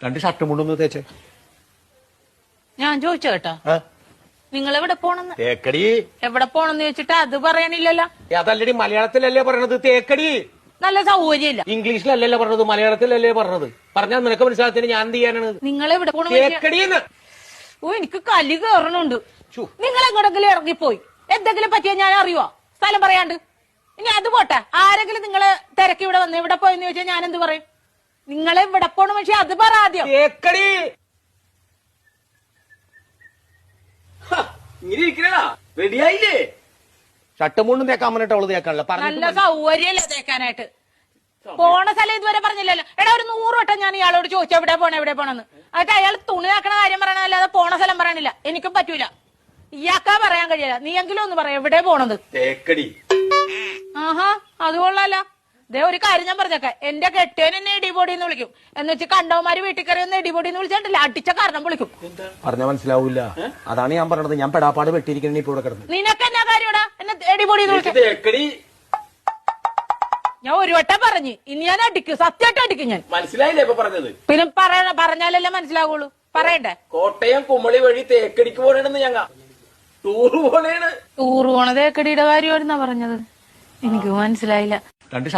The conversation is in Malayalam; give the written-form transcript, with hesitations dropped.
2 ഷർട്ട് മുണ്ടൊന്ന് തേച്ചേ. ഞാൻ ചോദിച്ചോ കേട്ടോ, നിങ്ങൾ എവിടെ പോണെന്ന്? തേക്കടി. എവിടെ പോണെന്ന് ചോദിച്ചിട്ട് അത് പറയണില്ലല്ലോ. അതല്ലടി, മലയാളത്തിലല്ലേ പറഞ്ഞത് തേക്കടി. നല്ല സൗകര്യമില്ല. ഇംഗ്ലീഷിലല്ലല്ലോ പറഞ്ഞത്, മലയാളത്തിലല്ലേ പറഞ്ഞത്. പറഞ്ഞാൽ നിനക്ക് മനസ്സിലാത്തിന് ഞാൻ എന്ത് ചെയ്യാനാണ്? നിങ്ങൾ എവിടെ പോണ? തേക്കടിന്ന്. ഓ, എനിക്ക് കലി കയറണുണ്ട്. നിങ്ങൾ എങ്ങോട്ടെങ്കിലും ഇറങ്ങിപ്പോയി എന്തെങ്കിലും പറ്റിയാ ഞാൻ അറിയുവോ? സ്ഥലം പറയാണ്ട്. ഇനി അത് പോട്ടെ, ആരെങ്കിലും നിങ്ങളെ തിരക്കി ഇവിടെ വന്ന് ഇവിടെ പോയെന്ന് ചോദിച്ചാൽ ഞാൻ എന്ത് പറയും? നിങ്ങളെ ഇവിടെ പോണ പക്ഷെ അത് പറ ആദ്യം. തേക്കടി. റെഡിയായില്ലേ? ഷർട്ട് മുണ്ടും തേക്കാൻ പറഞ്ഞിട്ട് അവള് തേക്കാനുള്ള നല്ല സൗകര്യല്ലേ തേക്കാനായിട്ട്. പോണ സ്ഥലം ഇതുവരെ പറഞ്ഞില്ലല്ലോ. എടാ, ഒരു 100 വട്ടം ഞാൻ ഇയാളോട് ചോദിച്ചു എവിടെ പോണെന്ന്. എന്നിട്ട് അയാൾ തുണി ആക്കണ കാര്യം പറയണല്ലാതെ പോണ സ്ഥലം പറയണില്ല. എനിക്കും പറ്റൂല, ഇയാൾക്കാ പറയാൻ കഴിയില്ല. നീയെങ്കിലും ഒന്ന് പറയാം എവിടെ പോണത്. തേക്കടി. ആഹാ, അത് കൊള്ളാല. ദേ ഒരു കാര്യം ഞാൻ പറഞ്ഞേക്കെ, എന്റെ കെട്ടിയൻ എന്നെ ഇടിപൊടിന്ന് വിളിക്കും. എന്ന് വെച്ച് കണ്ടവന്മാര് വീട്ടിൽ കയറി ഒന്ന് ഇടിപൊടിന്ന് വിളിച്ചിട്ടില്ല, അടിച്ച കാരണം വിളിക്കും. പറഞ്ഞാ മനസ്സിലാവൂല, അതാണ് ഞാൻ പറഞ്ഞത്. ഞാൻ പെടാപ്പാട് വെട്ടിയിരിക്കണ ഇപ്പൊ ഇവിടെ കിടന്നു. നിനക്ക് എന്നാ കാര്യടാ എന്നെ ഇടിപൊടിന്ന് വിളിക്കും? ഞാൻ ഒരു വട്ടം പറഞ്ഞു, ഇനി ഞാൻ അടിക്കും, സത്യമായിട്ട് അടിക്കും ഞാൻ. മനസ്സിലായില്ലേ ഇപ്പൊ പറഞ്ഞത്? പിന്നെ പറഞ്ഞാലല്ലേ മനസ്സിലാവുള്ളൂ, പറയണ്ടേ? കോട്ടയം കുമളി വഴി തേക്കടിക്ക് പോണെന്ന് ഞങ്ങ ടൂറ് പോണേണ്. ടൂറ് പോണ തേക്കടിയുടെ കാര്യമായിരുന്നാ പറഞ്ഞത്? എനിക്ക് മനസ്സിലായില്ല. 2 ഷർട്ട്